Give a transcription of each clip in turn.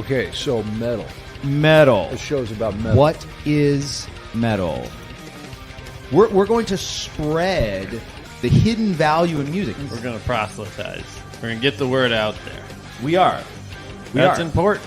Okay, so metal. Metal. The show's about metal. What is metal? We're going to spread the hidden value in music. We're going to proselytize. We're going to get the word out there. We are. That's important.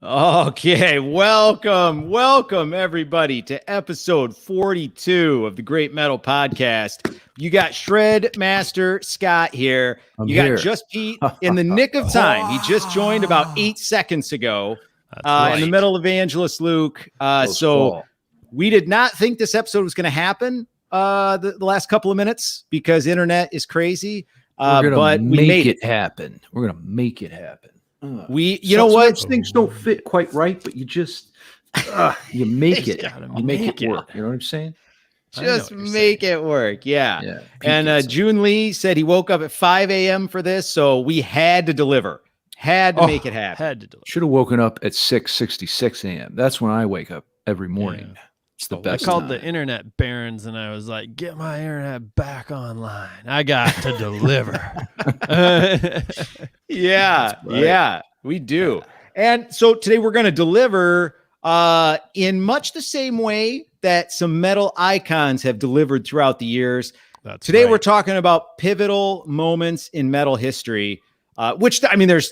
Okay, welcome everybody to episode 42 of the Great Metal Podcast. You got Shredmaster Scott here. I'm you here. got Just Pete in the nick of time. He just joined about 8 seconds ago. And the Metal Evangelist Luke. We did not think this episode was going to happen the last couple of minutes because internet is crazy. But we made it happen. We're gonna make it happen. You know what? Things don't fit quite right, but you just you make it. You make it work. You know what I'm saying? Just make it work. Yeah. Yeah. And June Lee said he woke up at 5 a.m. for this, so we had to deliver. Had to make it happen. Had to do it. Should have woken up at 6:66 a.m. That's when I wake up every morning. Yeah. It's the best. I called time. the internet barons and I was like, get my internet back online. I got to deliver. Yeah. right. Yeah, we do. And so today we're going to deliver in much the same way that some metal icons have delivered throughout the years. Today we're talking about pivotal moments in metal history, which, I mean, there's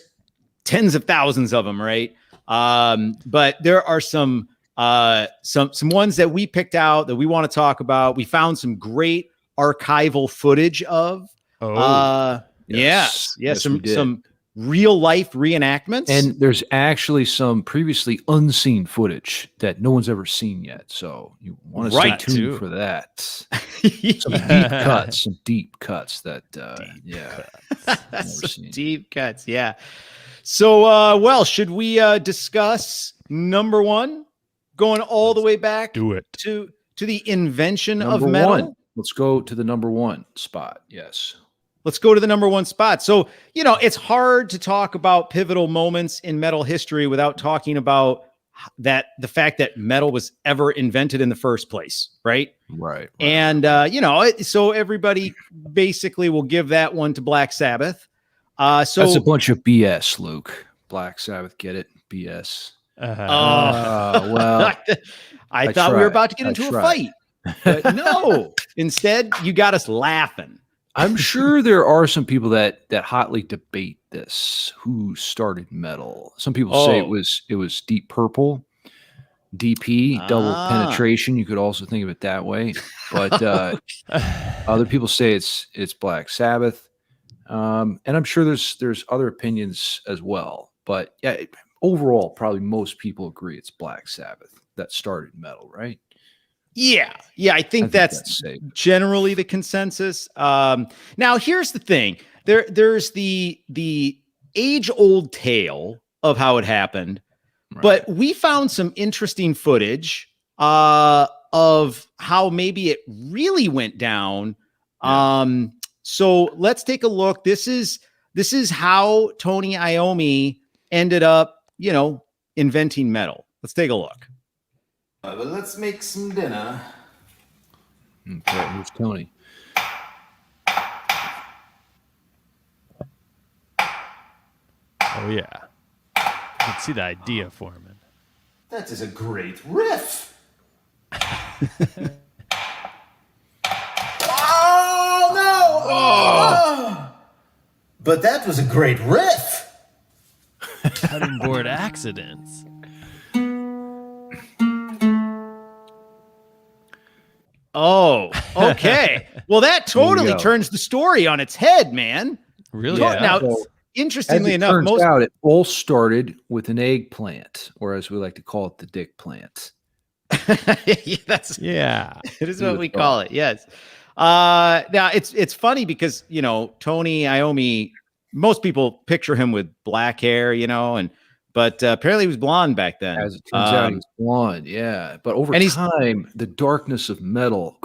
tens of thousands of them, right? But there are some ones that we picked out that we want to talk about. We found some great archival footage of. Yes, some real life reenactments. And there's actually some previously unseen footage that no one's ever seen yet. So you want to stay tuned for that. Some deep cuts that, some deep cuts. Yeah. So, should we discuss number one, going all the way back Do it. to the invention number of metal? one. Let's go to the number one spot. Yes. Let's go to the number one spot. So, it's hard to talk about pivotal moments in metal history without talking about the fact that metal was ever invented in the first place, right? Right. And, so everybody basically will give that one to Black Sabbath. So that's a bunch of BS, Luke. Black Sabbath, get it? BS. Well, I thought we were about to get into a fight, but no, instead you got us laughing. I'm sure there are some people that hotly debate this. Who started metal? Some people say it was Deep Purple, DP, double penetration. You could also think of it that way, but other people say it's Black Sabbath, and I'm sure there's other opinions as well. But yeah, overall, probably most people agree it's Black Sabbath that started metal, right? Yeah. I think that's generally the consensus. Now, here's the thing. There's the age-old tale of how it happened, but we found some interesting footage of how maybe it really went down. So let's take a look. This is how Tony Iommi ended up, inventing metal. Let's take a look. But let's make some dinner. Okay, here's Tony. Oh, yeah. You can see the idea forming. That is a great riff. Oh, no. Oh. But that was a great riff. Cutting board accidents. Oh, okay. Well, that totally turns the story on its head, man. Really? Now, interestingly enough, turns out it all started with an eggplant, or as we like to call it, the dick plant. It is what we call it. Yes. Now it's funny because Tony Iommi, most people picture him with black hair, but apparently he was blonde back then. As it turns out, he's blonde. Yeah, but over time, the darkness of metal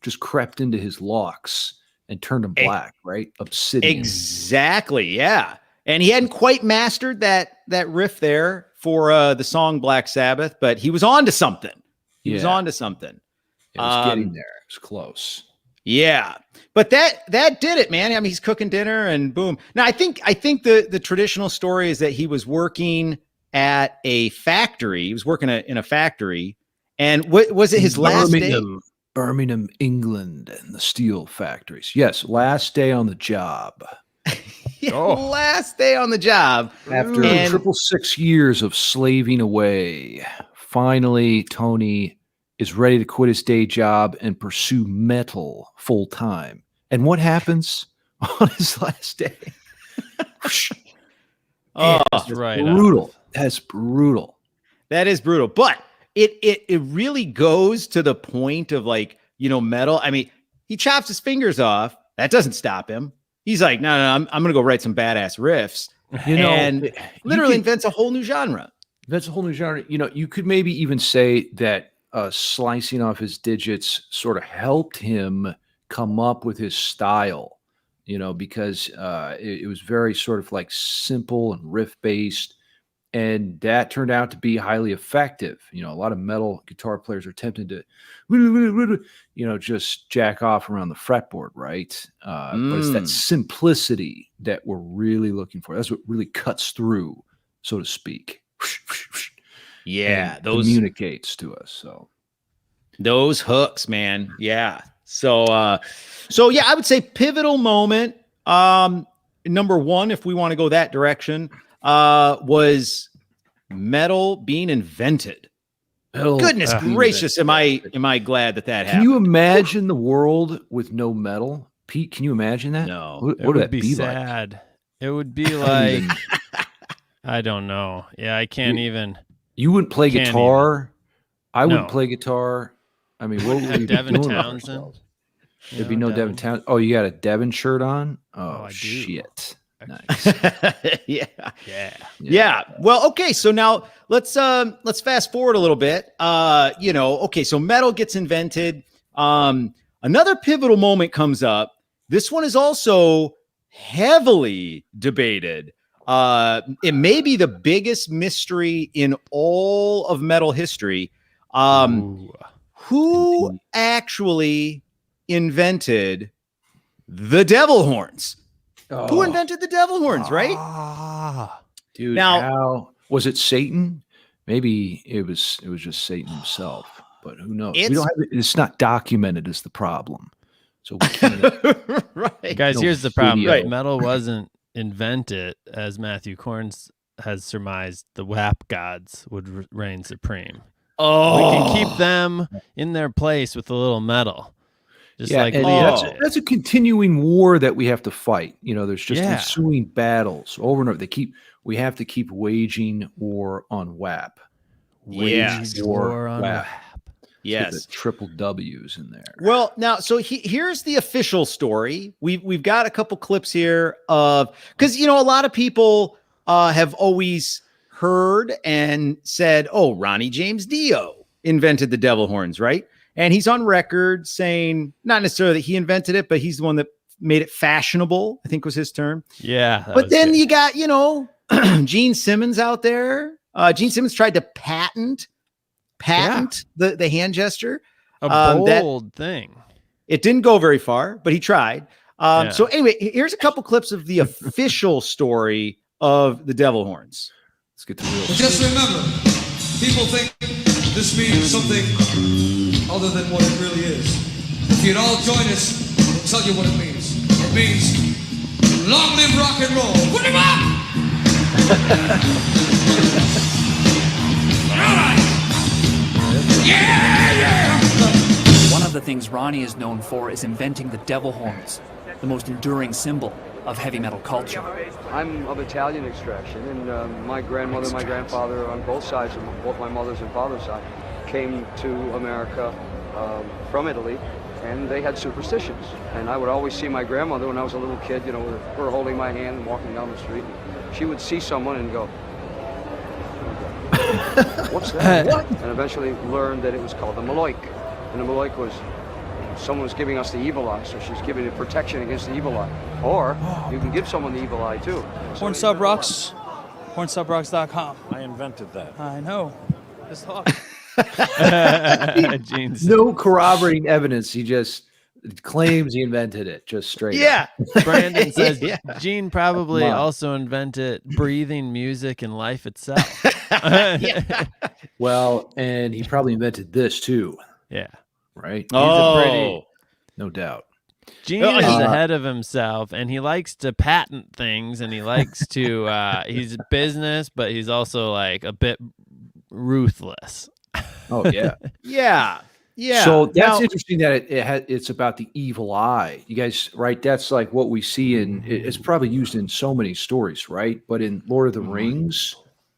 just crept into his locks and turned him black. Right, obsidian. Exactly. Yeah, and he hadn't quite mastered that riff there for the song Black Sabbath, but he was on to something. He was on to something. It was getting there. It was close. Yeah. But that did it, man. I mean, he's cooking dinner and boom. Now, I think the traditional story is that he was working at a factory. He was working in a factory. And what was it, his last day? Birmingham, England, and the steel factories. Yes, last day on the job. Last day on the job. After 6 years of slaving away, finally, Tony is ready to quit his day job and pursue metal full time. And what happens on his last day? That's right. Brutal. That's brutal. That is brutal. But it really goes to the point of like, metal. I mean, he chops his fingers off. That doesn't stop him. He's like, no, I'm going to go write some badass riffs. And literally invents a whole new genre. That's a whole new genre. You could maybe even say that slicing off his digits sort of helped him come up with his style, because it was very sort of like simple and riff based. And that turned out to be highly effective. A lot of metal guitar players are tempted to, just jack off around the fretboard, right? But it's that simplicity that we're really looking for. That's what really cuts through, so to speak. Yeah, and communicates to us. So those hooks, man. Yeah. So yeah, I would say pivotal moment. Number one, if we want to go that direction, was metal being invented. Goodness gracious, am I glad that happened? Can you imagine the world with no metal? Pete, can you imagine that? No. What would that be sad. like? It would be like I don't know. Yeah, I can't even. You wouldn't play guitar. I wouldn't No. play guitar. I mean, what would we be Devin doing with Townsend? ourselves? There'd be no Devin Townsend. Oh, you got a Devin shirt on? Oh, I do. shit. Nice. Yeah. Well, okay. So now let's fast forward a little bit. Okay. So metal gets invented. Another pivotal moment comes up. This one is also heavily debated. It may be the biggest mystery in all of metal history. Who actually invented the devil horns? Who invented the devil horns, right? Dude, now, was it Satan? Maybe it was just Satan himself, but who knows? It's not documented as the problem. So we can't right. Guys, here's the problem. Right. Metal wasn't invented, as Matthew Korns has surmised, the WAP gods would reign supreme. We can keep them in their place with a little metal. Just like that's a continuing war that we have to fight. There's just ensuing battles over and over. We have to keep waging war on WAP. War on WAP. Yes, the triple W's in there. Well, now, so here's the official story. We've got a couple clips here of, because a lot of people have always heard and said, "Oh, Ronnie James Dio invented the devil horns," right? And he's on record saying, not necessarily that he invented it, but he's the one that made it fashionable, I think was his term. Yeah. But then you got, Gene Simmons out there. Gene Simmons tried to patent the hand gesture. A bold thing. It didn't go very far, but he tried. So anyway, here's a couple clips of the official story of the devil horns. Let's get to the real story. Just remember, people think this means something other than what it really is. If you'd all join us, we'll tell you what it means. It means long live rock and roll. Put him up! All right. Yeah! One of the things Ronnie is known for is inventing the devil horns, the most enduring symbol of heavy metal culture. I'm of Italian extraction, and my grandmother and my grandfather on both sides, of both my mother's and father's side, came to America from Italy, and they had superstitions. And I would always see my grandmother when I was a little kid, with her holding my hand and walking down the street. She would see someone and go, "What's that?" What? And eventually learned that it was called the Maloik. And the Maloik was, someone was giving us the evil eye, so she's giving it protection against the evil eye. Or you can give someone the evil eye too. Horn Sub Rocks, hornsubRocks.com. I invented that. I know. Just talk. No corroborating evidence. He just claims he invented it, just straight up. Brandon says Gene probably also invented breathing music and life itself. Well, and he probably invented this too. Yeah. Right? Oh, no doubt. Gene is ahead of himself, and he likes to patent things, and he likes to he's business, but he's also like a bit ruthless. Oh, yeah. Yeah. So that's interesting that it's about the evil eye. You guys, right? That's like what we see it's probably used in so many stories, right? But in Lord of the Rings,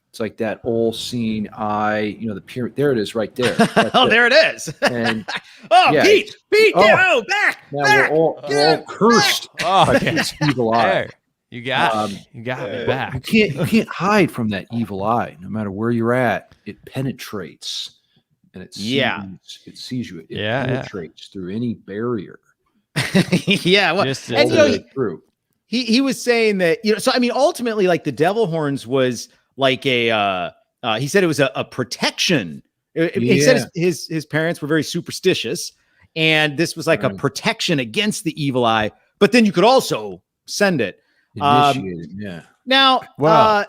it's like that all-seeing eye, the pyramid. There it is right there. There it is. And Pete, back. Now we're all cursed by this evil eye. You got me back. You can't hide from that evil eye. No matter where you're at, it penetrates. And it sees you. It penetrates through any barrier. Well, through. He was saying that, so I mean, ultimately, like the devil horns was like he said it was a protection. He said his parents were very superstitious, and this was like a protection against the evil eye. But then you could also send it. Initiated, Now,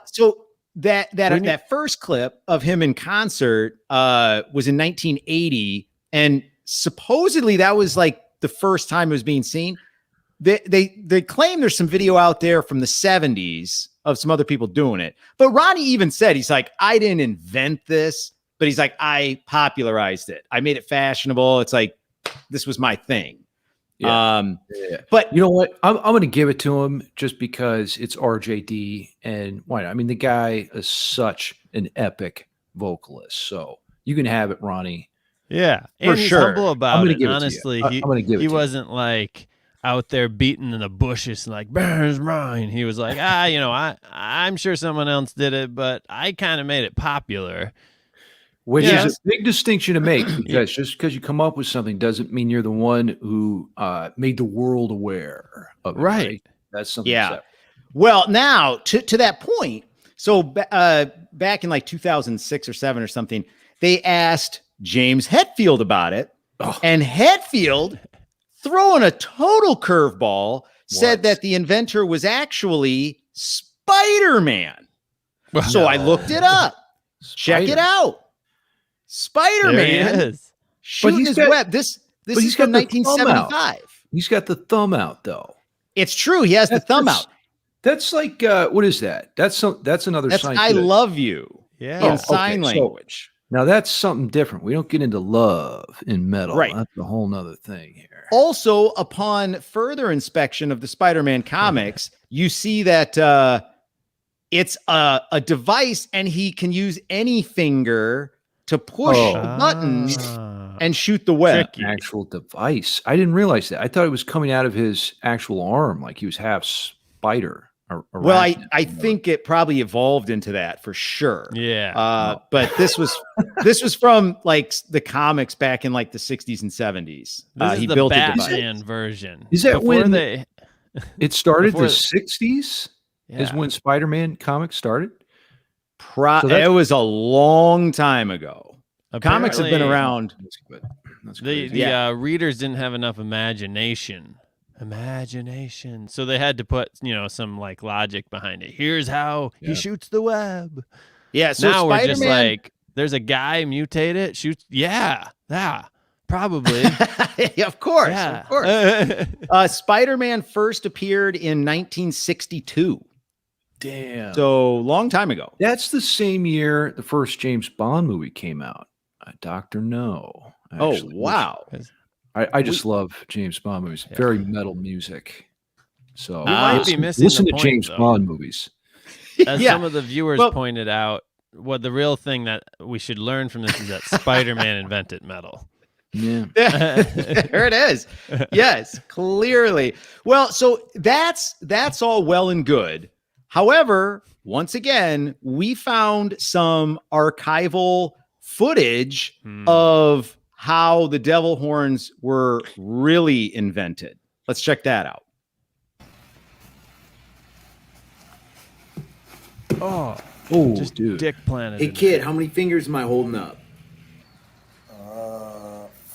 so that first clip of him in concert was in 1980, and supposedly that was like the first time it was being seen. They claim there's some video out there from the 70s of some other people doing it, but Ronnie even said, he's like, I didn't invent this, but he's like, I popularized it. I made it fashionable. It's like, this was my thing. But you know what? I'm going to give it to him just because it's RJD, and why not? I mean, the guy is such an epic vocalist, so you can have it, Ronnie. Yeah, and he's humble about it. Honestly, he wasn't like out there beating in the bushes like "Bears mine." He was like, I'm sure someone else did it, but I kind of made it popular. Which is a big distinction to make, because just because you come up with something doesn't mean you're the one who made the world aware of it. Right. That's something. Yeah. Well, now to that point, so back in like 2006 or 7 or something, they asked James Hetfield about it, and Hetfield, throwing a total curveball, said that the inventor was actually Spider-Man. So I looked it up. Check it out. Spider-Man shooting his web. This is from 1975. He's got the thumb out, though. It's true. He has the thumb out. That's like what is that? That's another. That's I love you. In sign language. So, now that's something different. We don't get into love in metal. Right. That's a whole nother thing here. Also, upon further inspection of the Spider-Man comics, you see that it's a device, and he can use any finger to push buttons and shoot the web. Actual device. I didn't realize that. I thought it was coming out of his actual arm, like he was half spider. Well, I think it probably evolved into that for sure. Yeah. But this was from like the comics back in like the 60s and 70s. He built the Batman version. Is that when it started? The 60s is when Spider-Man comics started. It was a long time ago. Comics have been around. That's the readers didn't have enough imagination, so they had to put some like logic behind it. Here's how he shoots the web. Yeah. So now Spider-Man, we're just like, there's a guy mutated shoots. Yeah. Probably. Of course. Spider-Man first appeared in 1962. Damn. So long time ago. That's the same year the first James Bond movie came out. Dr. No. Actually, wow. I just love James Bond movies. Very metal music. So might be missing listen the to point, James though. Bond movies. As some of the viewers pointed out, what the real thing that we should learn from this is that Spider-Man invented metal. Yeah. There it is. Yes, clearly. Well, so that's all well and good. However, once again, we found some archival footage of how the devil horns were really invented. Let's check that out. Oh, just dude. Dick Planet. Hey, kid, how many fingers am I holding up?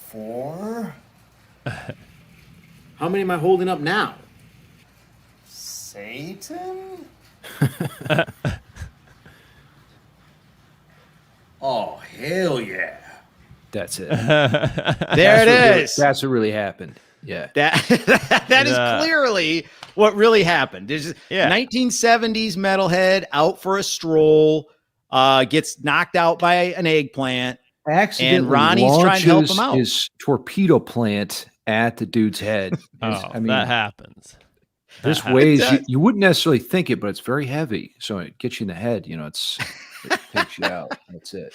4. How many am I holding up now? Satan? Oh, hell yeah. That's it. There it is. That's what really happened. Yeah. That is clearly what really happened. There's 1970s metalhead out for a stroll, gets knocked out by an eggplant. Accidentally and Ronnie's trying to help him out. His torpedo plant at the dude's head. That happens. This weighs, you wouldn't necessarily think it, but it's very heavy. So it gets you in the head. It takes you out. That's it.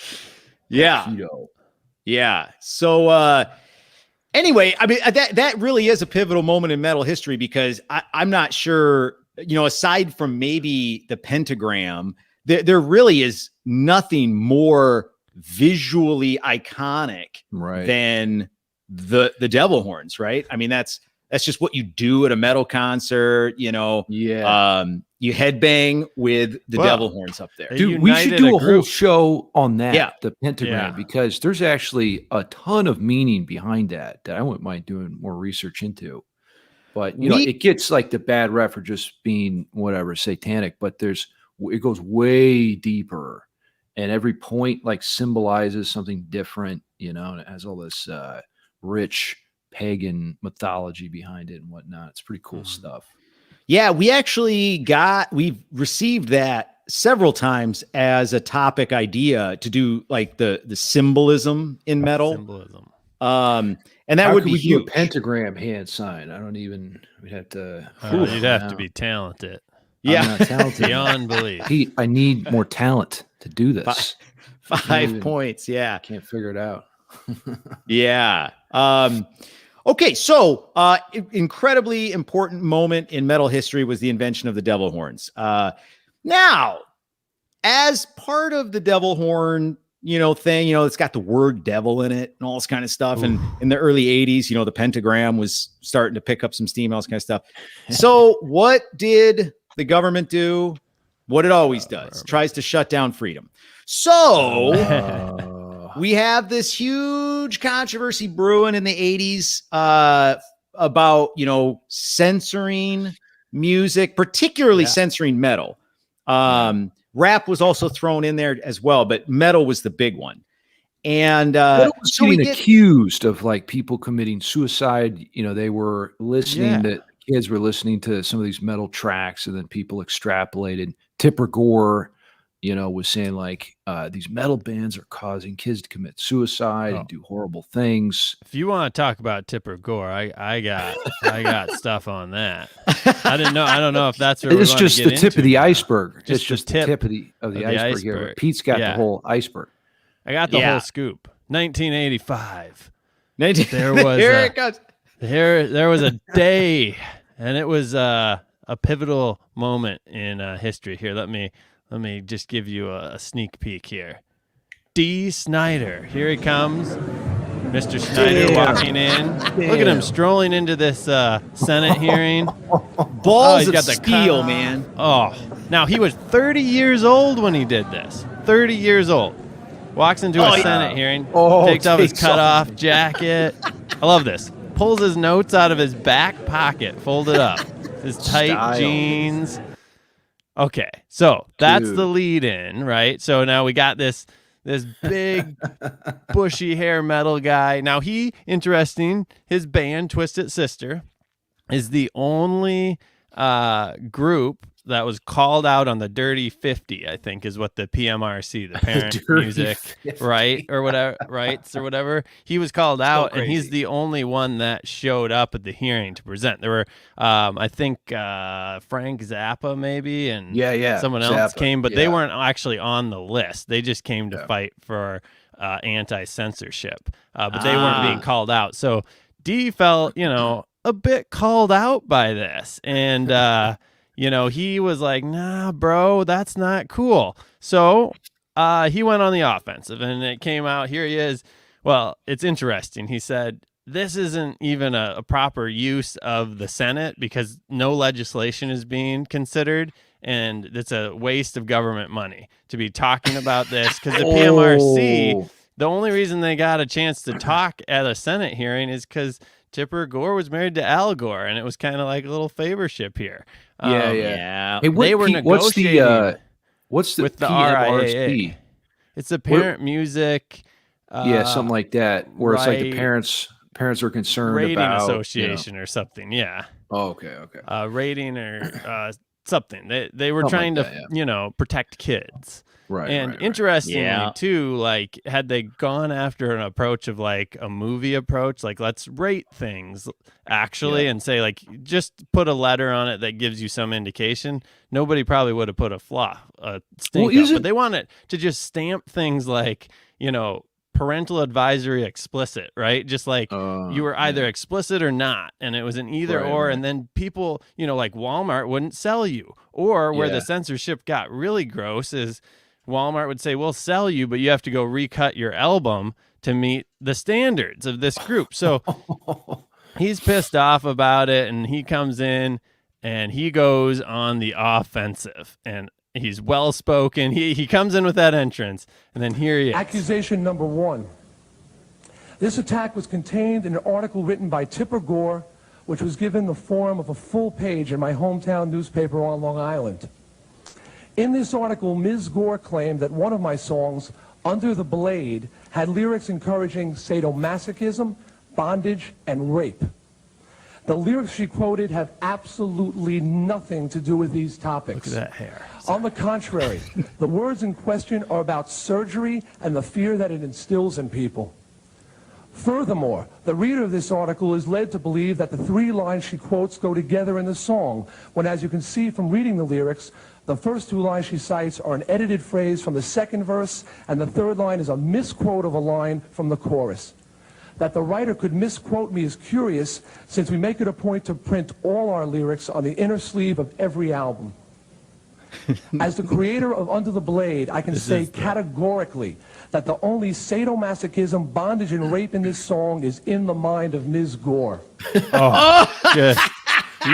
Yeah. Torpedo. Yeah. So, anyway, I mean, that really is a pivotal moment in metal history because I'm not sure, aside from maybe the pentagram, there really is nothing more visually iconic than the devil horns, right? I mean, that's just what you do at a metal concert, you headbang with the devil horns up there. Dude, we should do a whole show on that, the pentagram, because there's actually a ton of meaning behind that I wouldn't mind doing more research into. But, it gets like the bad rep for just being whatever, satanic, but it goes way deeper. And every point like symbolizes something different, and it has all this rich pagan mythology behind it and whatnot. It's pretty cool stuff. Yeah, we've received that several times as a topic idea to do like the symbolism in metal. And that would be huge. Do a pentagram hand sign. We'd have to. You'd have to be talented. Yeah, I'm not talented. Beyond belief. Pete, I need more talent to do this. 5 points. Yeah. Can't figure it out. Yeah. Okay. So, incredibly important moment in metal history was the invention of the devil horns. Now, as part of the devil horn, thing, it's got the word devil in it and all this kind of stuff. Ooh. And in the early 80s, the pentagram was starting to pick up some steam, all this kind of stuff. So what did the government do? What it always does, tries to shut down freedom. So we have this huge controversy brewing in the 80s about, censoring music, particularly censoring metal. Rap was also thrown in there as well, but metal was the big one. And so getting accused of like people committing suicide. They were listening to kids were listening to some of these metal tracks, and then people extrapolated. Tipper Gore, was saying like these metal bands are causing kids to commit suicide and do horrible things. If you want to talk about Tipper Gore, I got stuff on that. I don't know if that's where it's just the tip of the iceberg. It's just the tip of the iceberg here. But Pete's got the whole iceberg. I got the whole scoop. 1985. There was a day, and it was a pivotal moment in history. Here, let me just give you a sneak peek here. D. Snyder, here he comes. Mr. Snyder walking in. Look at him strolling into this Senate hearing. Balls of steel, man. Oh, now he was 30 years old when he did this. 30 years old. Walks into a Senate hearing, takes off his cutoff jacket. I love this. Pulls his notes out of his back pocket, folded up. His tight jeans. Okay, so that's the lead in, right? So now we got this big bushy hair metal guy. Now his band, Twisted Sister, is the only group that was called out on the Dirty 50, I think is what the PMRC, the Parent Music 50. Right or whatever rights or whatever. He was called out, and he's the only one that showed up at the hearing to present. There were I think Frank Zappa maybe and someone else came, but they weren't actually on the list. They just came to fight for anti-censorship, but they weren't being called out. So D felt, a bit called out by this, and he was like, nah, bro, that's not cool. So he went on the offensive, and it came out. Here he is. Well, it's interesting. He said, this isn't even a proper use of the Senate because no legislation is being considered, and it's a waste of government money to be talking about this because the PMRC the only reason they got a chance to talk at a Senate hearing is because Tipper Gore was married to Al Gore, and it was kind of like a little favorship here. Yeah. Hey, they were Pete, negotiating what's the with the PMRC? RIAA. It's the Parent Music. Something like that, where it's like the parents are concerned rating about association or something. Yeah. Oh, okay. Rating or something. They were trying to protect kids. Right. And interestingly too, like had they gone after an approach of like a movie approach, like let's rate things actually and say like just put a letter on it that gives you some indication, nobody probably would have put a stink up. But they wanted to just stamp things like, parental advisory explicit, right? Just like you were either explicit or not, and it was an either or. And then people, like Walmart wouldn't sell you, or where the censorship got really gross is Walmart would say, we'll sell you, but you have to go recut your album to meet the standards of this group. So he's pissed off about it, and he comes in and he goes on the offensive, and he's well-spoken. He comes in with that entrance, and then here he is. Accusation number 1. This attack was contained in an article written by Tipper Gore, which was given the form of a full page in my hometown newspaper on Long Island. In this article, Ms. Gore claimed that one of my songs, Under the Blade, had lyrics encouraging sadomasochism, bondage, and rape. The lyrics she quoted have absolutely nothing to do with these topics. Look at that hair. On the contrary, the words in question are about surgery and the fear that it instills in people. Furthermore, the reader of this article is led to believe that the 3 lines she quotes go together in the song, when, as you can see from reading the lyrics, the first 2 lines she cites are an edited phrase from the 2nd verse, and the 3rd line is a misquote of a line from the chorus. That the writer could misquote me is curious, since we make it a point to print all our lyrics on the inner sleeve of every album. As the creator of Under the Blade, I can say categorically that the only sadomasochism, bondage, and rape in this song is in the mind of Ms. Gore. Good.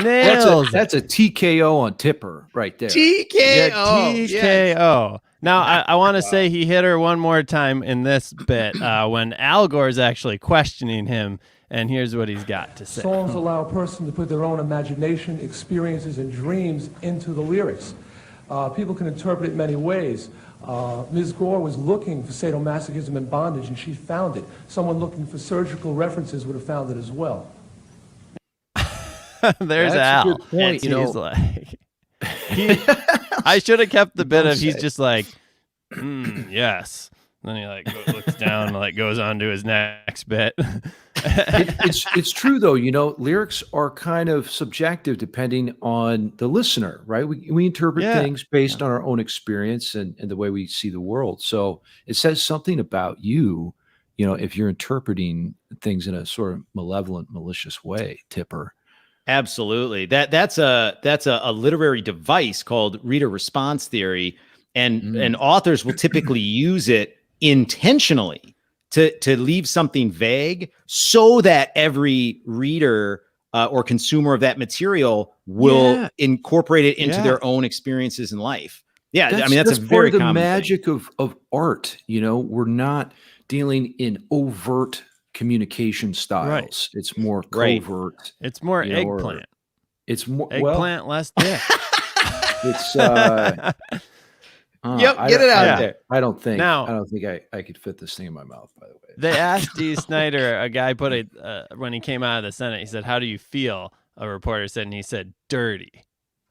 Nails. That's a TKO on Tipper right there. TKO. TKO. Yes. Now, I want to say he hit her one more time in this bit when Al Gore is actually questioning him, and here's what he's got to say. Songs allow a person to put their own imagination, experiences, and dreams into the lyrics. People can interpret it many ways. Ms. Gore was looking for sadomasochism and bondage, and she found it. Someone looking for surgical references would have found it as well. There's That's Al. a good point. He's like, I should have kept the bit of he's just like, yes. And then he like looks down and like goes on to his next bit. It's true though, lyrics are kind of subjective depending on the listener, right? We interpret things based on our own experience and the way we see the world. So it says something about you, if you're interpreting things in a sort of malevolent, malicious way, Tipper. Absolutely. That's a literary device called reader response theory, and authors will typically use it intentionally to leave something vague so that every reader or consumer of that material will incorporate it into their own experiences in life. Yeah, that's a very part of the common magic thing. of art. We're not dealing in overt communication styles. Right. It's more covert. It's more eggplant. It's more eggplant, less dick. It's get it out there. I don't think I could fit this thing in my mouth, by the way. They asked Dee Snider, a guy put it when he came out of the Senate, he said, "How do you feel?" A reporter said, and he said, "Dirty."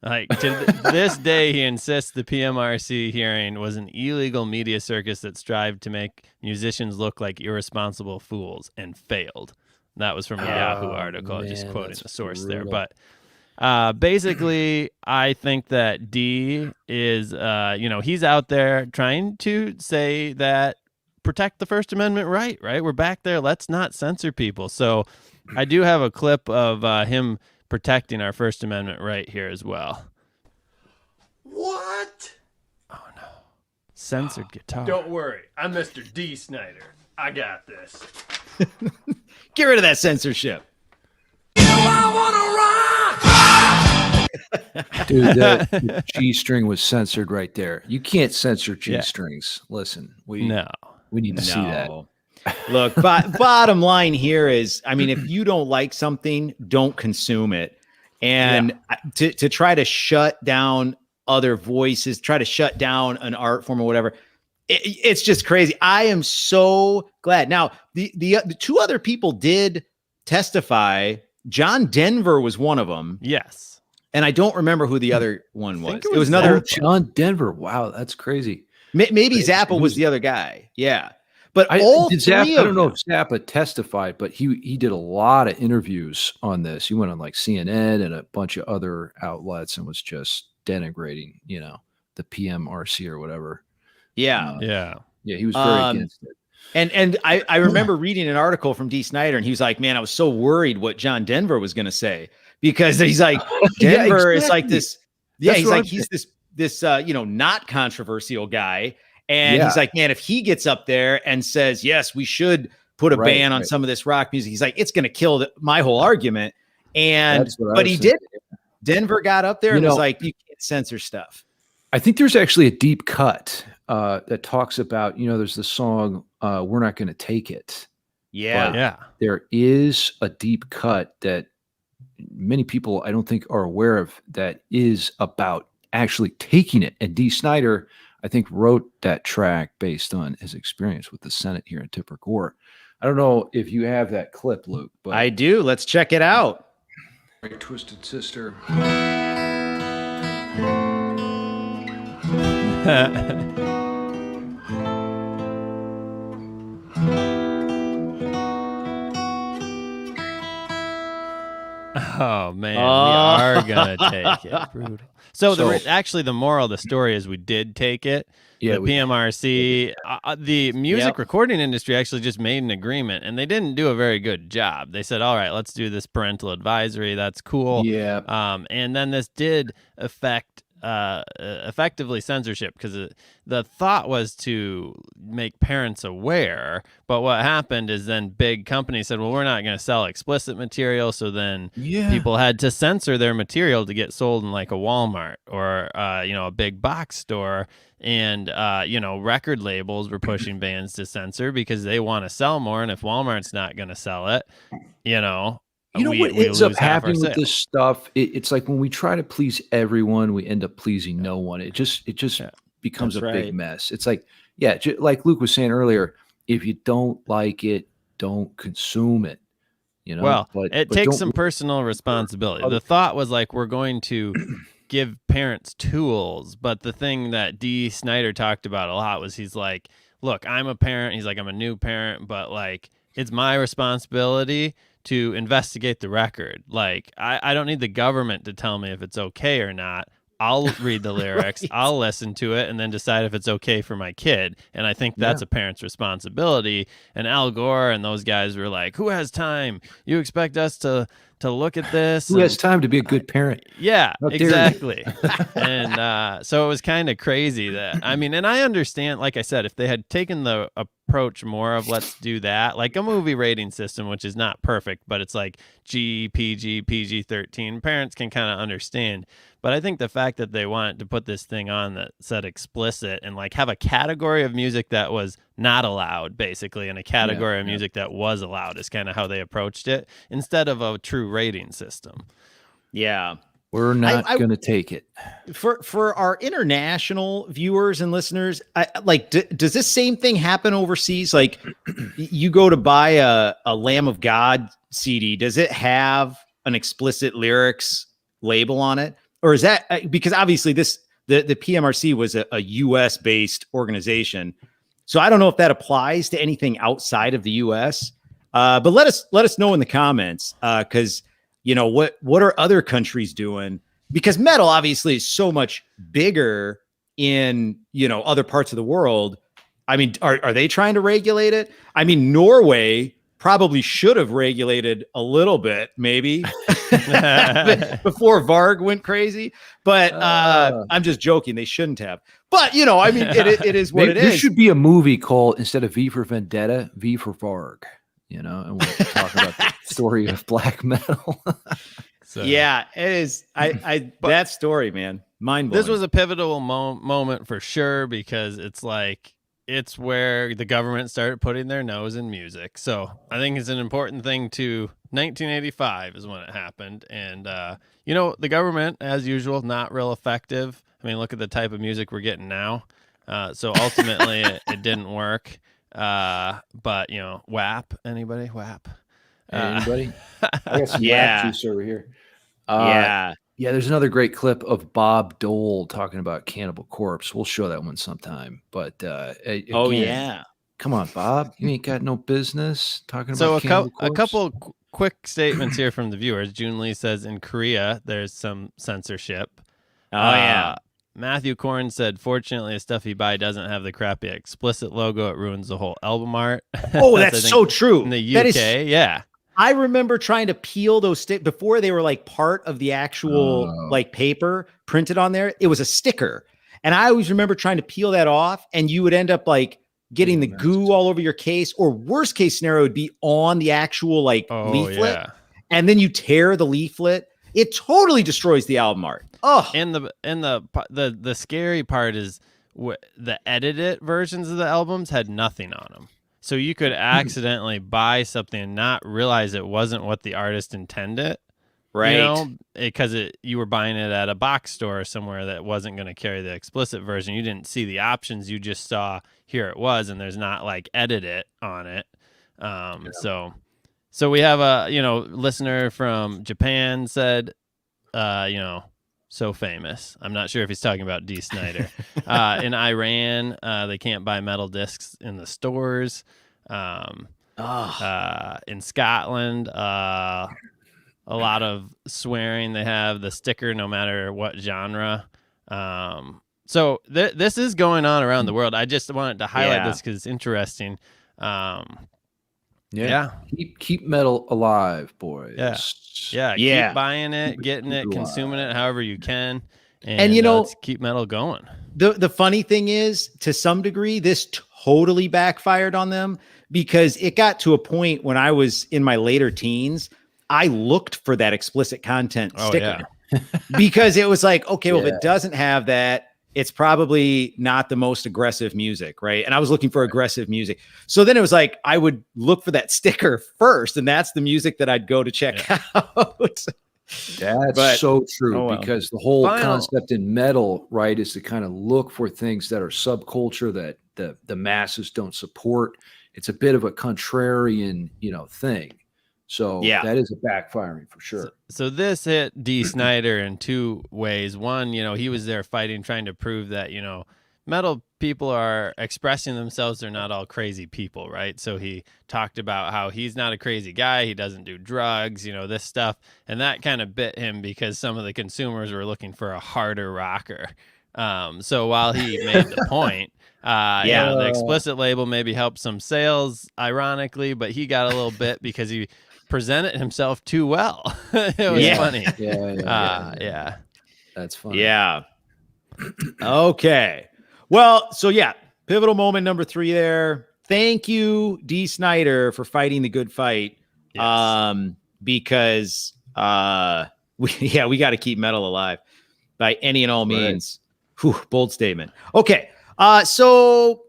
Like to this day, he insists the PMRC hearing was an illegal media circus that strived to make musicians look like irresponsible fools and failed. That was from a Yahoo article, just quoting the source there. But basically, I think that D is, he's out there trying to say that protect the First Amendment right? We're back there. Let's not censor people. So I do have a clip of him protecting our First Amendment right here as well. What? Oh, no. Censored guitar. Don't worry. I'm Mr. D. Snider. I got this. Get rid of that censorship. Dude, the G string was censored right there. You can't censor G strings. Listen, No. We need to see that. Look, bottom line here is, I mean, if you don't like something, don't consume it. And to try to shut down other voices, try to shut down an art form or whatever, it's just crazy. I am so glad. Now, the two other people did testify. John Denver was one of them. Yes. And I don't remember who the other one was. It was another John Denver. Wow, that's crazy. Maybe Zappa was the other guy. Yeah. But I don't know if Zappa testified, but he did a lot of interviews on this. He went on like CNN and a bunch of other outlets and was just denigrating, the PMRC or whatever. Yeah. He was very against it. And I remember reading an article from D. Snyder, and he was like, man, I was so worried what John Denver was going to say, because he's like, Denver is like this. Yeah. He's like, he's this not controversial guy. And he's like, man, if he gets up there and says, yes, we should put a ban on some of this rock music, he's like, it's going to kill my whole argument. But he did. Denver got up there and was like, you can't censor stuff. I think there's actually a deep cut that talks about, there's the song, We're Not Going to Take It. Yeah. There is a deep cut that many people I don't think are aware of that is about actually taking it. And D. Snyder, I think, wrote that track based on his experience with the Senate here in Tipper Gore. I don't know if you have that clip, Luke, but I do. Let's check it out. Twisted Sister. Oh man, we are gonna take it. Brutal. So actually, the moral of the story is we did take it. Yeah, the PMRC, the music recording industry actually just made an agreement, and they didn't do a very good job. They said, "All right, let's do this parental advisory. That's cool." Yeah. And then this did affect effectively censorship, because the thought was to make parents aware, but what happened is then big companies said, well, we're not going to sell explicit material, so then people had to censor their material to get sold in like a Walmart or a big box store, and record labels were pushing bands to censor because they want to sell more, and if Walmart's not going to sell it, what ends up happening with this stuff? It's like when we try to please everyone, we end up pleasing no one. It just becomes a big mess. It's like, like Luke was saying earlier, if you don't like it, don't consume it. But it takes some personal responsibility. The thought was like, we're going to give parents tools, but the thing that D. Snyder talked about a lot was, he's like, look, I'm a parent. He's like, I'm a new parent, but like, it's my responsibility to investigate the record. Like, I don't need the government to tell me if it's okay or not. I'll read the lyrics, I'll listen to it, and then decide if it's okay for my kid. And I think that's a parent's responsibility. And Al Gore and those guys were like, who has time? You expect us to look at this? Who has time to be a good parent? Yeah, exactly. And so it was kind of crazy that, and I understand, like I said, if they had taken the approach more of let's do that, like a movie rating system, which is not perfect, but it's like G, PG, PG-13, parents can kind of understand. But I think the fact that they wanted to put this thing on that said explicit and like have a category of music that was not allowed, basically, and a category of music that was allowed is kind of how they approached it, instead of a true rating system. Yeah. We're not going to take it. For our international viewers and listeners, does this same thing happen overseas? Like, you go to buy a Lamb of God CD, does it have an explicit lyrics label on it? Or is that because obviously the PMRC was a US based organization. So I don't know if that applies to anything outside of the US. But let us know in the comments, because what are other countries doing? Because metal obviously is so much bigger in other parts of the world. I mean, are they trying to regulate it? I mean, Norway probably should have regulated a little bit, maybe before Varg went crazy. But I'm just joking. They shouldn't have. But it is what it is. There should be a movie called, instead of V for Vendetta, V for Varg. And we'll talk about the story of black metal. Yeah, it is. That story, man, mind blowing. This was a pivotal moment for sure, because it's like, it's where the government started putting their nose in music. So I think it's an important thing to 1985 is when it happened. And, the government, as usual, not real effective. I mean, look at the type of music we're getting now. So ultimately it didn't work. But WAP, anybody? WAP? Anybody? I got some Yeah. WAP juice over here. Yeah, there's another great clip of Bob Dole talking about Cannibal Corpse. We'll show that one sometime. But again, come on, Bob, you ain't got no business talking about Cannibal Corpse. A couple quick statements here from the viewers. June Lee says in Korea there's some censorship. Matthew Korn said, fortunately, the stuff you buy doesn't have the crappy explicit logo. It ruins the whole album art. Oh, that's so true. In the UK, yeah. I remember trying to peel those before they were like part of the actual like paper printed on there. It was a sticker. And I always remember trying to peel that off, and you would end up like getting the goo all over your case, or worst case scenario would be on the actual like leaflet. Yeah. And then you tear the leaflet. It totally destroys the album art. Oh, and the scary part is the edited versions of the albums had nothing on them. So you could accidentally buy something and not realize it wasn't what the artist intended, right? Because you were buying it at a box store or somewhere that wasn't going to carry the explicit version. You didn't see the options. You just saw here it was, and there's not like edit it on it. So we have a listener from Japan said, so famous. I'm not sure if he's talking about D. Snyder. In Iran, they can't buy metal discs in the stores. In Scotland, a lot of swearing. They have the sticker no matter what genre. So this is going on around the world. I just wanted to highlight this because it's interesting. Keep metal alive, boys. Keep buying it, getting it, consuming it however you can, and let's keep metal going. The funny thing is, to some degree, this totally backfired on them, because it got to a point when I was in my later teens, I looked for that explicit content sticker because it was like, okay, well, if it doesn't have that, it's probably not the most aggressive music, right? And I was looking for aggressive music. So then it was like, I would look for that sticker first, and that's the music that I'd go to check out. That's so true, because the whole concept in metal, right, is to kind of look for things that are subculture that the masses don't support. It's a bit of a contrarian, thing. So that is a backfiring for sure. So this hit D. Snyder in two ways. One, he was there fighting, trying to prove that, metal people are expressing themselves. They're not all crazy people, right? So he talked about how he's not a crazy guy. He doesn't do drugs, this stuff. And that kind of bit him because some of the consumers were looking for a harder rocker. So while he made the point, the explicit label maybe helped some sales, ironically, but he got a little bit because he presented himself too well. It was funny. Yeah. That's funny. Yeah. Okay. Well, so pivotal moment number 3 there. Thank you, D. Snyder, for fighting the good fight. Yes. Because we got to keep metal alive by any and all means. Whew, bold statement. Okay. So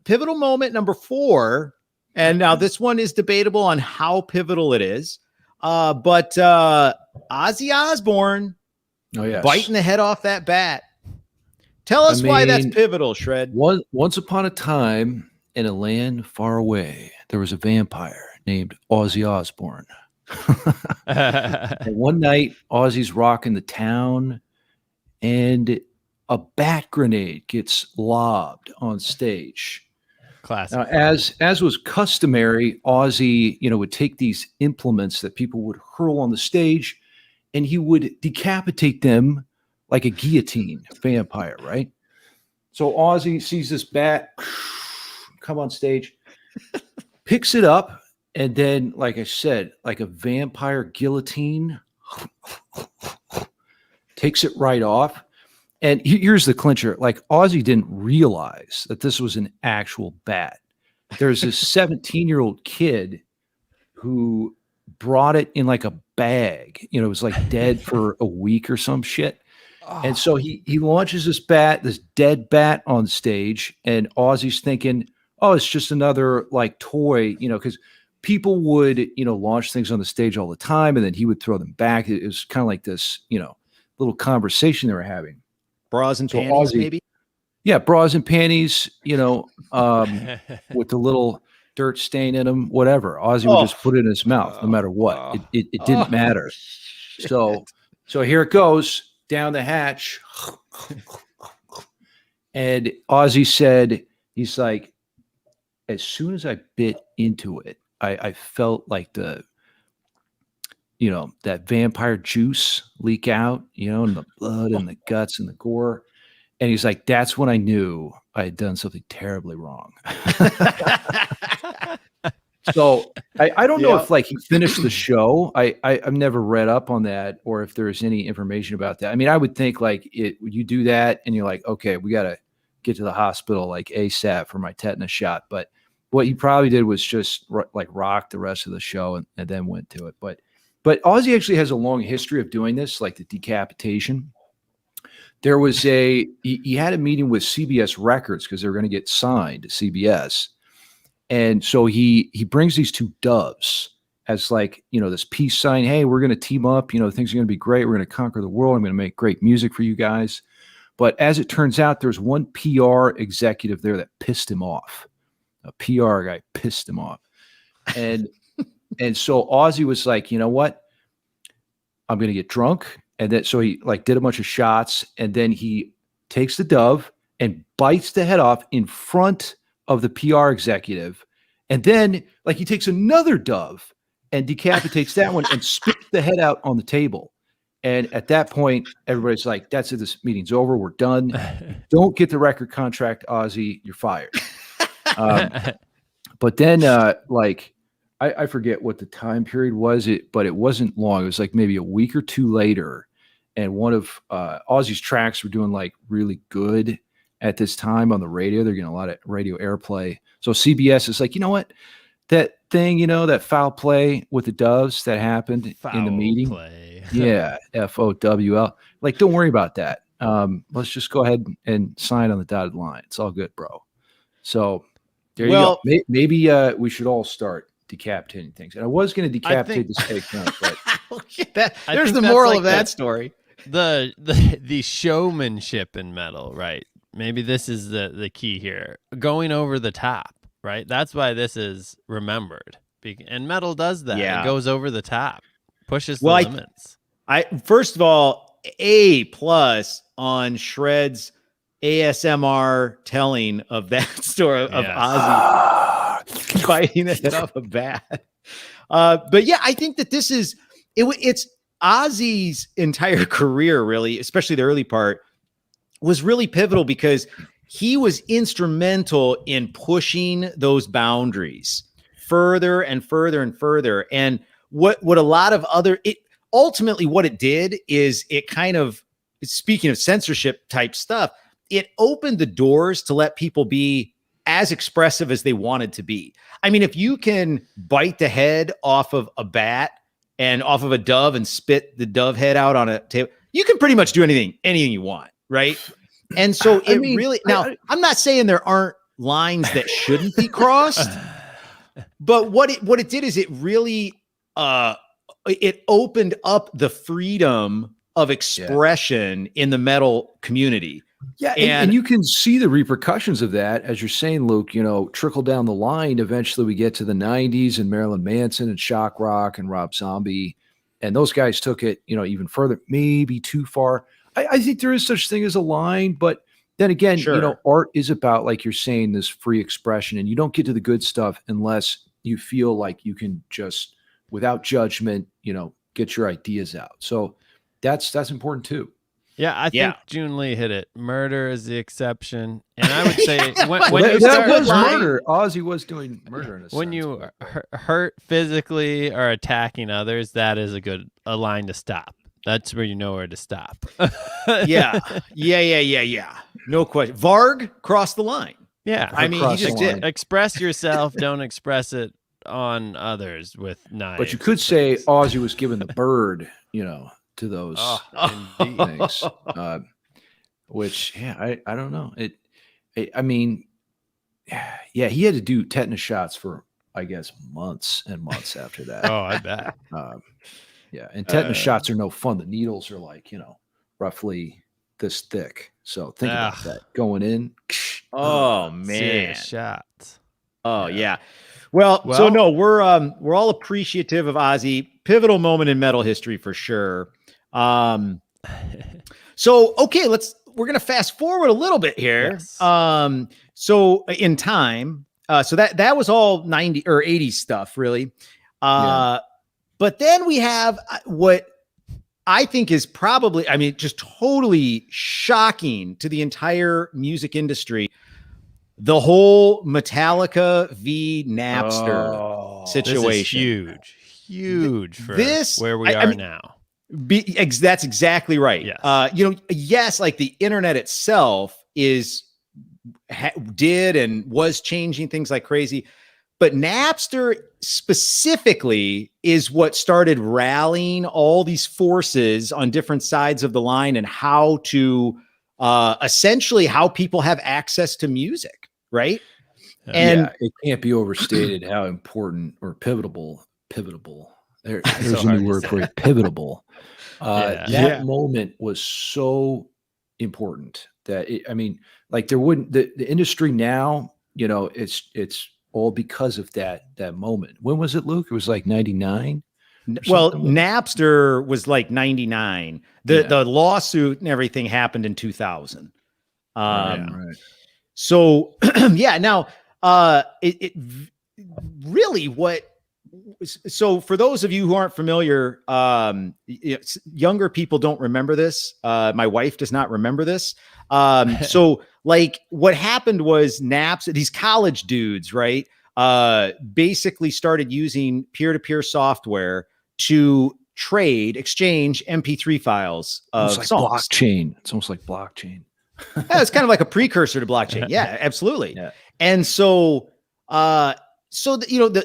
pivotal moment number 4. And now this one is debatable on how pivotal it is. But Ozzy Osbourne biting the head off that bat. Tell us why that's pivotal, Shred. Once upon a time, in a land far away, there was a vampire named Ozzy Osbourne. And one night, Ozzy's rocking the town, and a bat grenade gets lobbed on stage. Classic. Now, as was customary, Ozzy, would take these implements that people would hurl on the stage, and he would decapitate them like a guillotine vampire, right? So Ozzy sees this bat come on stage, picks it up, and then, like I said, like a vampire guillotine, takes it right off. And here's the clincher. Like, Ozzy didn't realize that this was an actual bat. There's this 17-year-old kid who brought it in like a bag. It was like dead for a week or some shit. And so he launches this dead bat on stage, and Ozzy's thinking, oh, it's just another like toy, because people would, launch things on the stage all the time, and then he would throw them back. It was kind of like this, little conversation they were having. Bras and panties, Ozzy, maybe? Yeah, bras and panties, with the little dirt stain in them, whatever. Ozzy would just put it in his mouth, no matter what. It didn't matter. So here it goes down the hatch. And Ozzy said, he's like, as soon as I bit into it, I felt like that vampire juice leak out, and the blood and the guts and the gore. And he's like, that's when I knew I had done something terribly wrong. So I don't know if like he finished the show. I've never read up on that, or if there's any information about that. I mean, I would think like you do that and you're like, okay, we got to get to the hospital like ASAP for my tetanus shot. But what he probably did was just like rock the rest of the show and then went to it. But Ozzy actually has a long history of doing this, like the decapitation. There was he had a meeting with CBS Records because they were going to get signed to CBS. And so he brings these two doves as like, this peace sign. Hey, we're going to team up. Things are going to be great. We're going to conquer the world. I'm going to make great music for you guys. But as it turns out, there's one PR executive there that pissed him off. A PR guy pissed him off. And so Ozzy was like, you know what? I'm going to get drunk. And then, so he like did a bunch of shots, and then he takes the dove and bites the head off in front of the PR executive. And then like he takes another dove and decapitates that one and spits the head out on the table. And at that point, everybody's like, that's it. This meeting's over. We're done. Don't get the record contract, Ozzy. You're fired. But then like, I forget what the time period was, but it wasn't long. It was like maybe a week or two later. And one of Ozzy's tracks were doing like really good at this time on the radio. They're getting a lot of radio airplay. So CBS is like, you know what? That thing, that foul play with the doves that happened in the meeting. Play. Yeah, FOWL. Like, don't worry about that. Let's just go ahead and sign on the dotted line. It's all good, bro. So there you go. Maybe we should all start decapitating things. And I was going to decapitate the steak tonight, but there's the moral of that story. The showmanship in metal, right? Maybe this is the key here. Going over the top, right? That's why this is remembered. And metal does that. Yeah. It goes over the top, pushes the limits. I first of all, A+ on Shred's ASMR telling of that story of Ozzy biting the head off a bat. But yeah, I think that this is it's Ozzy's entire career, really, especially the early part, was really pivotal because he was instrumental in pushing those boundaries further and further and further. And what a lot of ultimately what it did is it kind of, speaking of censorship type stuff, it opened the doors to let people be as expressive as they wanted to be. I mean, if you can bite the head off of a bat and off of a dove and spit the dove head out on a table, you can pretty much do anything you want, right? And so I'm not saying there aren't lines that shouldn't be crossed, but what it did is it really it opened up the freedom of expression in the metal community. Yeah, and you can see the repercussions of that, as you're saying, Luke, trickle down the line. Eventually we get to the 90s and Marilyn Manson and Shock Rock and Rob Zombie. And those guys took it, even further, maybe too far. I think there is such thing as a line, but then again, art is about, like you're saying, this free expression, and you don't get to the good stuff unless you feel like you can just, without judgment, get your ideas out. So that's important too. Yeah, I think June Lee hit it. Murder is the exception, and I would say when you that was murder. Ozzy was doing murder in a when sense, you hurt physically or attacking others, that is a line to stop. That's where you know where to stop. Yeah. No question. Varg crossed the line. Yeah, I mean, he just did. Express yourself. Don't express it on others with knives. But you could say Ozzy was given the bird, to those indeed. things. Which, yeah, I don't know. I mean, yeah, he had to do tetanus shots for, I guess, months and months after that. Oh, I bet. Yeah, and tetanus shots are no fun. The needles are like, roughly this thick. So think about that going in. Oh man, serious shots. Oh yeah. Well, so no, we're all appreciative of Ozzy. Pivotal moment in metal history for sure. So okay, we're gonna fast forward a little bit here. Yes. So in time, so that was all 90 or 80s stuff, really. But then we have what I think is probably, I mean, just totally shocking to the entire music industry. The whole Metallica v. Napster situation. This is huge for where we are now. That's exactly right. Yes. Yes, like the internet itself did and was changing things like crazy. But Napster specifically is what started rallying all these forces on different sides of the line and how to essentially how people have access to music, right? And it can't be overstated how important or pivotal. There's a new word for it. Pivotal. That moment was so important that the industry now, it's all because of that moment. When was it, Luke? It was like 99. Well, Napster was like 99. The lawsuit and everything happened in 2000. Right. So now it really so for those of you who aren't familiar, younger people don't remember this. My wife does not remember this. So like what happened was Napster, these college dudes, right? Basically started using peer-to-peer software to exchange MP3 files of songs. Blockchain. It's almost like blockchain. It's kind of like a precursor to blockchain. Yeah, absolutely. Yeah. And so, the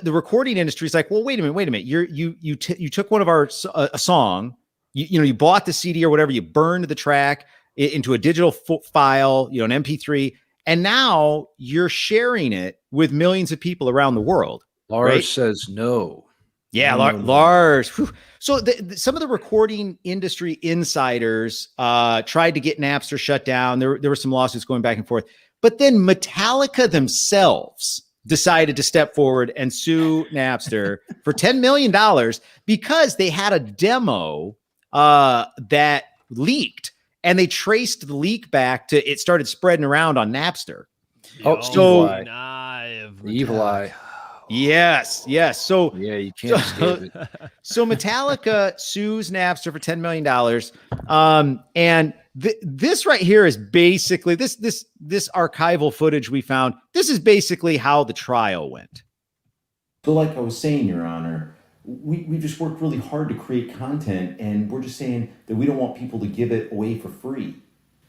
recording industry is like, well, wait a minute. You took one of our a song, you bought the CD or whatever, you burned the track into a digital file, an MP3, and now you're sharing it with millions of people around the world. Lars says no. Yeah, Lars. Whew. So some of the recording industry insiders tried to get Napster shut down. There were some lawsuits going back and forth, but then Metallica themselves decided to step forward and sue Napster for $10 million because they had a demo that leaked, and they traced the leak back to it started spreading around on Napster. Evil Eye. Yes. So yeah, you can't escape it. So Metallica sues Napster for $10 million. And this right here is basically this archival footage we found. This is basically how the trial went. So like I was saying, Your Honor, we just worked really hard to create content, and we're just saying that we don't want people to give it away for free.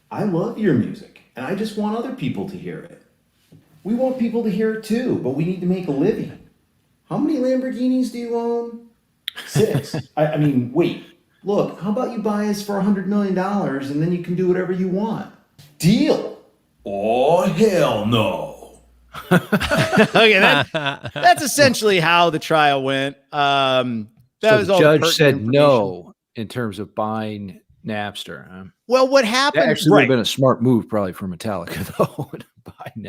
I love your music, and I just want other people to hear it. We want people to hear it too, but we need to make a living. How many Lamborghinis do you own? 6. I mean, wait. Look, how about you buy us for $100 million and then you can do whatever you want? Deal. Oh, hell no. Okay, that's essentially how the trial went. So the judge said no in terms of buying Napster. Well, what happened? That actually would have been a smart move, probably for Metallica, though.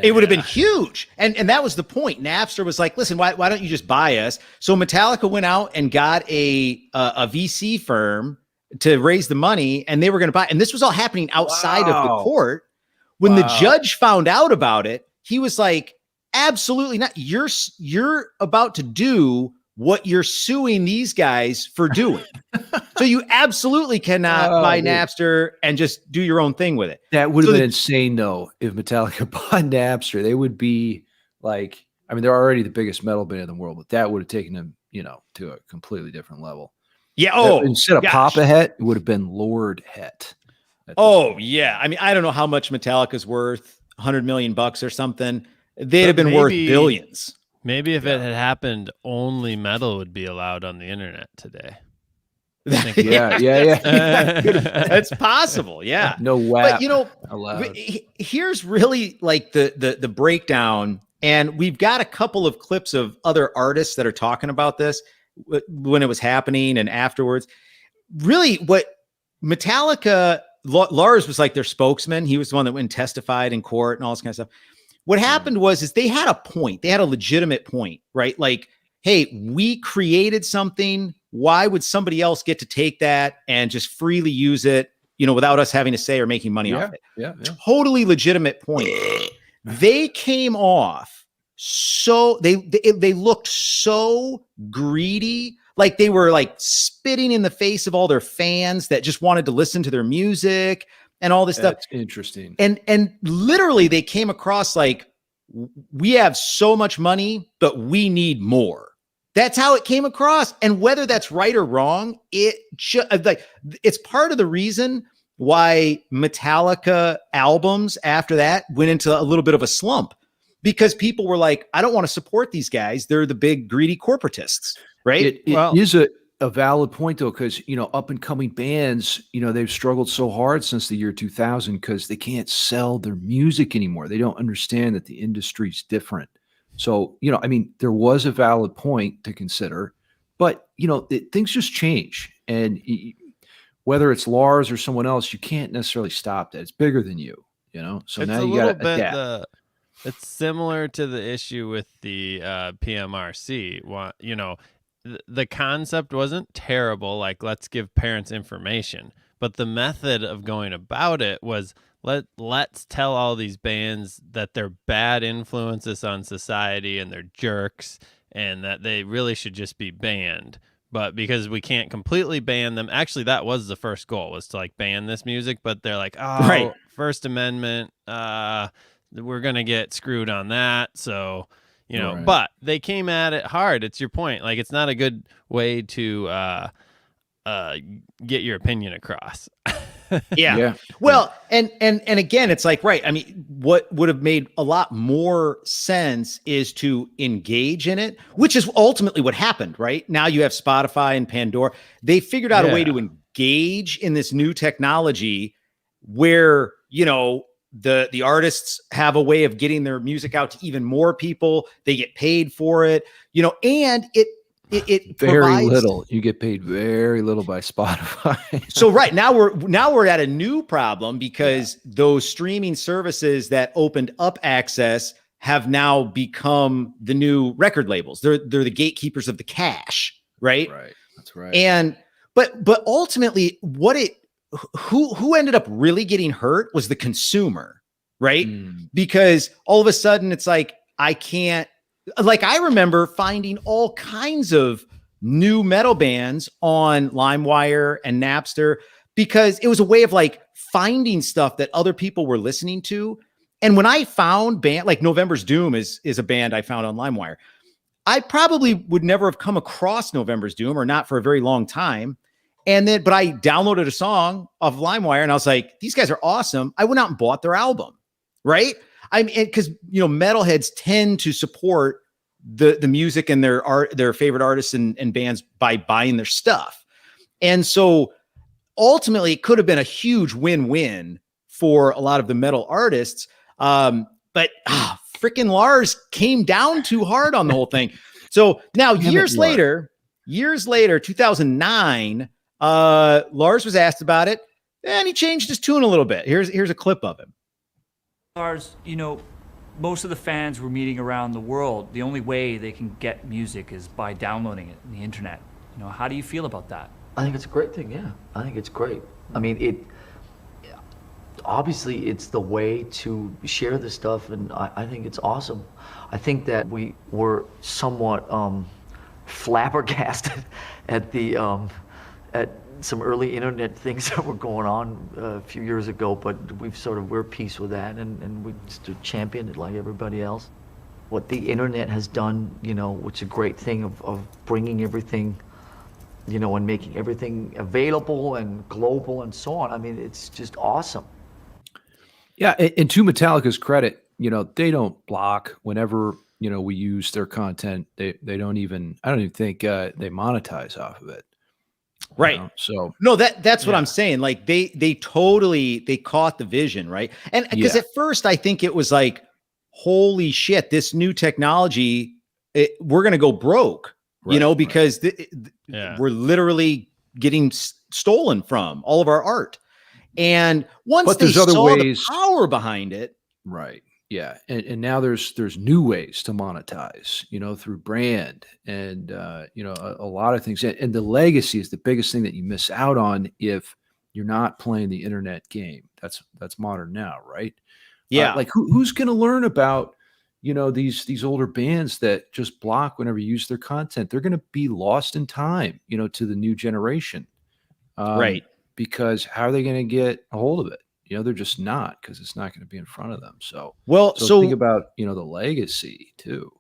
It would have been huge, and that was the point. Napster was like, "Listen, why don't you just buy us?" So Metallica went out and got a VC firm to raise the money, and they were going to buy. And this was all happening outside of the court. When the judge found out about it, he was like, "Absolutely not! You're about to do what you're suing these guys for doing." So you absolutely cannot buy Napster and just do your own thing with it. That would have been insane, though, if Metallica bought Napster. They would be like, I mean, they're already the biggest metal band in the world, but that would have taken them, to a completely different level. Yeah. Instead of Papa Het, it would have been Lord Het. Yeah. I mean, I don't know how much Metallica's worth, $100 million or something. They'd have been worth billions. Maybe if it had happened, only metal would be allowed on the internet today. That's possible. Yeah. No WAP. But here's really like the breakdown. And we've got a couple of clips of other artists that are talking about this when it was happening and afterwards. Really, what Metallica, Lars was like their spokesman. He was the one that went and testified in court and all this kind of stuff. What happened is they had a point. They had a legitimate point, right? Like, hey, we created something. Why would somebody else get to take that and just freely use it, without us having to say or making money off it? Yeah. Totally legitimate point. They came off so they looked so greedy, like they were like spitting in the face of all their fans that just wanted to listen to their music and all this stuff. That's interesting. And literally they came across like, we have so much money, but we need more. That's how it came across. And whether that's right or wrong, it's part of the reason why Metallica albums after that went into a little bit of a slump, because people were like, I don't want to support these guys. They're the big greedy corporatists, right? It is a valid point though, because up and coming bands, they've struggled so hard since the year 2000 because they can't sell their music anymore. They don't understand that the industry's different. So there was a valid point to consider, but things just change, and whether it's Lars or someone else, you can't necessarily stop that. It's bigger than you, So it's now you got to adapt. It's similar to the issue with the PMRC. The concept wasn't terrible, like let's give parents information, but the method of going about it was let's tell all these bands that they're bad influences on society and they're jerks and that they really should just be banned. But because we can't completely ban them, actually that was the first goal, was to like ban this music, but they're like, right. First Amendment, we're going to get screwed on that. So, right. But they came at it hard. It's your point. Like, it's not a good way to get your opinion across. Yeah. Well, and again, it's like, right. I mean, what would have made a lot more sense is to engage in it, which is ultimately what happened, right? Now you have Spotify and Pandora. They figured out a way to engage in this new technology where, the artists have a way of getting their music out to even more people. They get paid for it, and it very little. You get paid very little by Spotify. So right now we're at a new problem because those streaming services that opened up access have now become the new record labels. They're the gatekeepers of the cash, right? Right. That's right. And but ultimately, who ended up really getting hurt was the consumer, right? Because all of a sudden it's like, I remember finding all kinds of new metal bands on LimeWire and Napster because it was a way of like finding stuff that other people were listening to. And when I found band like November's Doom is a band I found on LimeWire, I probably would never have come across November's Doom, or not for a very long time. But I downloaded a song off LimeWire and I was like, these guys are awesome. I went out and bought their album, right? I mean, because metalheads tend to support the music and their favorite artists and bands by buying their stuff. And so ultimately it could have been a huge win-win for a lot of the metal artists. But freaking Lars came down too hard on the whole thing. So now years later, 2009, Lars was asked about it and he changed his tune a little bit. Here's a clip of him. Lars, most of the fans were meeting around the world. The only way they can get music is by downloading it on the internet. How do you feel about that? I think it's a great thing, yeah. I think it's great. I mean, obviously it's the way to share this stuff, and I think it's awesome. I think that we were somewhat flabbergasted at some early internet things that were going on a few years ago, but we're at peace with that, and we just championed it like everybody else. What the internet has done, which is a great thing of bringing everything, and making everything available and global and so on. I mean, it's just awesome. Yeah, and to Metallica's credit, they don't block whenever we use their content. They don't even. I don't even think they monetize off of it. Right. So no, that's what I'm saying. Like they caught the vision, right? And because at first I think it was like, holy shit, this new technology, we're going to go broke, because we're literally getting stolen from all of our art. And once they saw the power behind it. Right. Yeah. And now there's new ways to monetize, through brand and, a lot of things. And the legacy is the biggest thing that you miss out on if you're not playing the internet game. That's modern now, right? Yeah. Like who's going to learn about, these older bands that just block whenever you use their content? They're going to be lost in time, to the new generation. Right. Because how are they going to get a hold of it? They're just not, because it's not going to be in front of them. So think about, the legacy too.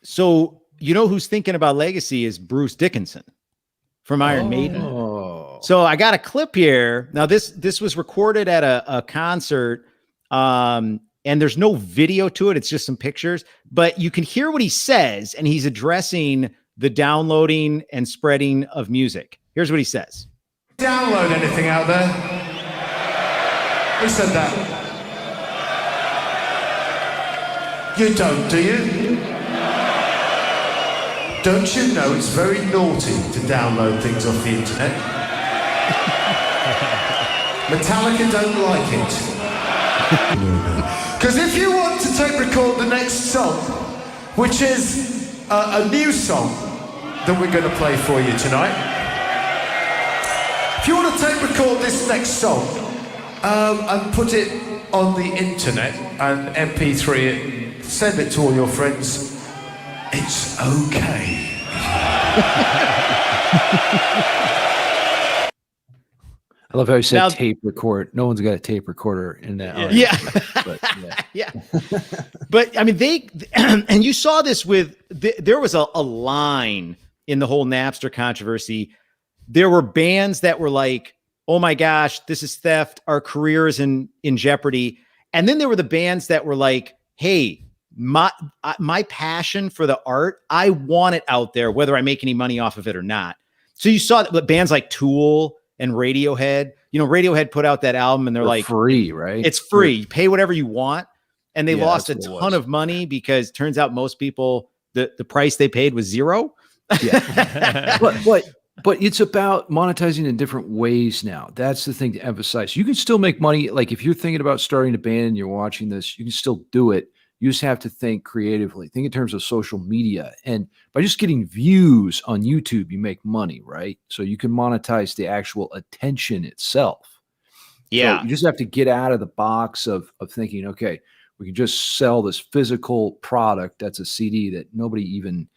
So, who's thinking about legacy is Bruce Dickinson from Iron Maiden. So I got a clip here. Now this was recorded at a concert, and there's no video to it. It's just some pictures, but you can hear what he says, and he's addressing the downloading and spreading of music. Here's what he says. Download anything out there? Who said that? You don't, do you? Don't you know it's very naughty to download things off the internet? Metallica don't like it. Because if you want to tape record the next song, which is a new song that we're going to play for you tonight, if you want to tape record this next song, and put it on the internet and MP3 it, send it to all your friends, it's okay. I love how you said tape record. No one's got a tape recorder in that. Yeah. But I mean, and you saw this there was a line in the whole Napster controversy. There were bands that were like, oh my gosh, this is theft. Our career is in jeopardy. And then there were the bands that were like, hey, my passion for the art, I want it out there, whether I make any money off of it or not. So you saw that bands like Tool and Radiohead, Radiohead put out that album and they're like free, right? It's free. You pay whatever you want. And they lost a ton of money because it turns out most people, the price they paid was zero. Yeah. But it's about monetizing in different ways now. That's the thing to emphasize. You can still make money. Like if you're thinking about starting a band and you're watching this, you can still do it. You just have to think creatively. Think in terms of social media. And by just getting views on YouTube, you make money, right? So you can monetize the actual attention itself. Yeah. So you just have to get out of the box of thinking, okay, we can just sell this physical product that's a CD that nobody even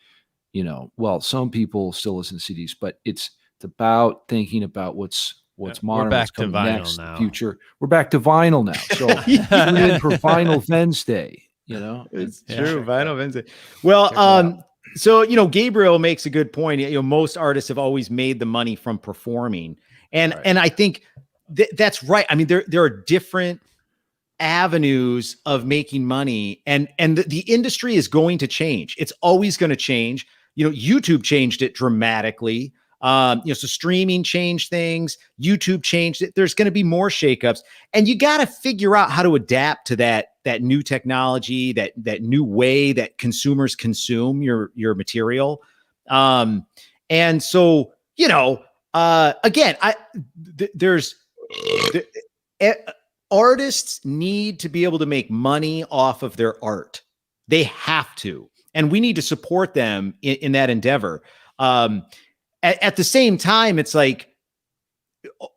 some people still listen to CDs, but it's about thinking about what's modern, back what's coming to vinyl next, now. Future. We're back to vinyl now. So tune in for Vinyl Wednesday. It's true. Vinyl Wednesday. Well, so Gabriel makes a good point. Most artists have always made the money from performing, and I think that's right. I mean, there are different avenues of making money, and the industry is going to change. It's always going to change. YouTube changed it dramatically. So streaming changed things. YouTube changed it. There's going to be more shakeups, and you got to figure out how to adapt to that new technology, that new way that consumers consume your material. And so again, artists need to be able to make money off of their art. They have to. And we need to support them in that endeavor. At the same time, it's like,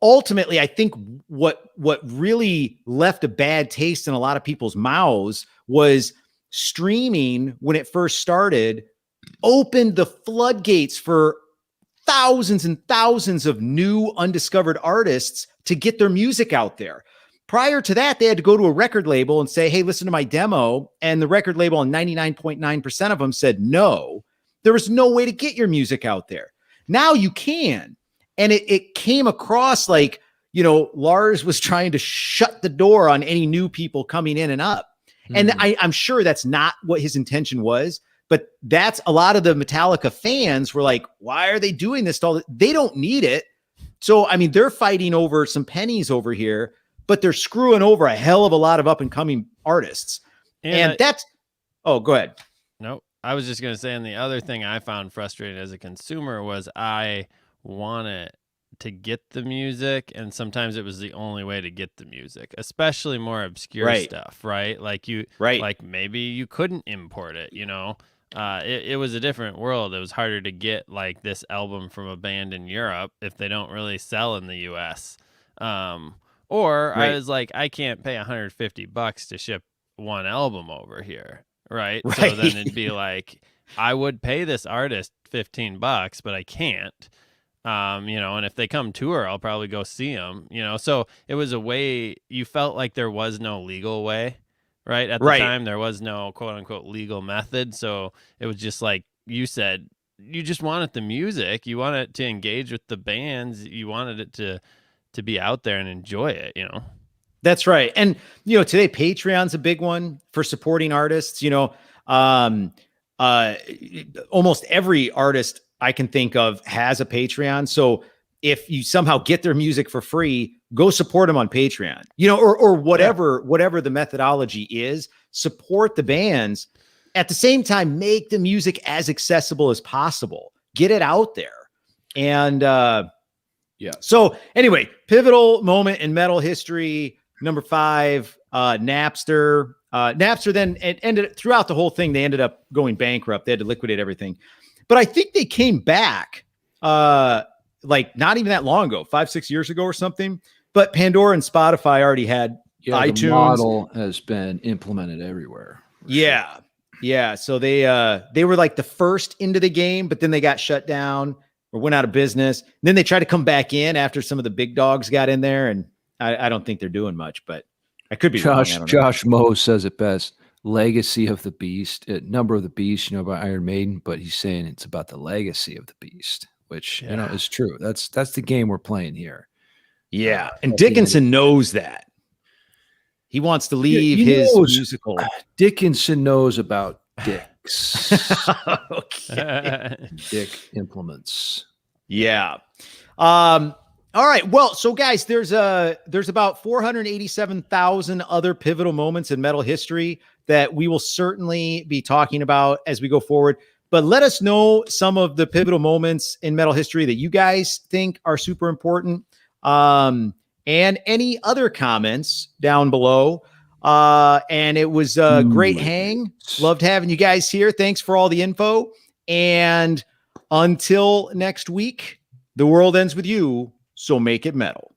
ultimately, I think what really left a bad taste in a lot of people's mouths was streaming, when it first started, opened the floodgates for thousands and thousands of new undiscovered artists to get their music out there. Prior to that, they had to go to a record label and say, hey, listen to my demo. And the record label, on 99.9% of them, said no. There was no way to get your music out there. Now you can. And it came across like, Lars was trying to shut the door on any new people coming in and up. And I'm sure that's not what his intention was. But that's a lot of the Metallica fans were like, why are they doing this? They don't need it. So, I mean, they're fighting over some pennies over here, but they're screwing over a hell of a lot of up and coming artists. And that's, oh, go ahead. Nope. I was just going to say, and the other thing I found frustrating as a consumer was I wanted to get the music, and sometimes it was the only way to get the music, especially more obscure stuff, right? Like like maybe you couldn't import it, you know? It was a different world. It was harder to get like this album from a band in Europe if they don't really sell in the US. Or I was like, I can't pay $150 to ship one album over here. Right. So then it'd be like, I would pay this artist $15, but I can't, you know, and if they come tour, I'll probably go see them, you know? So it was a way you felt like there was no legal way, right? At the time, there was no quote unquote legal method. So it was just like you said, you just wanted the music. You wanted to engage with the bands. You wanted it to be out there and enjoy it, you know? That's right. And, you know, today Patreon's a big one for supporting artists. You know, almost every artist I can think of has a Patreon. So if you somehow get their music for free, go support them on Patreon, you know, or whatever the methodology is, support the bands. At the same time, make the music as accessible as possible. Get it out there. And so anyway, pivotal moment in metal history. Number 5, Napster. Napster then ended throughout the whole thing. They ended up going bankrupt. They had to liquidate everything. But I think they came back like not even that long ago, 5-6 years ago or something. But Pandora and Spotify already had iTunes. The model has been implemented everywhere. Yeah. So they were like the first into the game, but then they got shut down or went out of business. And then they tried to come back in after some of the big dogs got in there, and I don't think they're doing much, but I could be wrong. Josh Moe says it best. Legacy of the Beast, Number of the Beast, you know, by Iron Maiden, but he's saying it's about the legacy of the Beast, which you know is true. That's the game we're playing here. Yeah, and Dickinson knows that. He wants to leave his musical. Dickinson knows about dicks. Okay. Dick implements. Yeah. All right. Well, so guys, there's about 487,000 other pivotal moments in metal history that we will certainly be talking about as we go forward. But let us know some of the pivotal moments in metal history that you guys think are super important. And any other comments down below. And it was a great hang. Loved having you guys here. Thanks for all the info. And until next week, the world ends with you. So make it metal.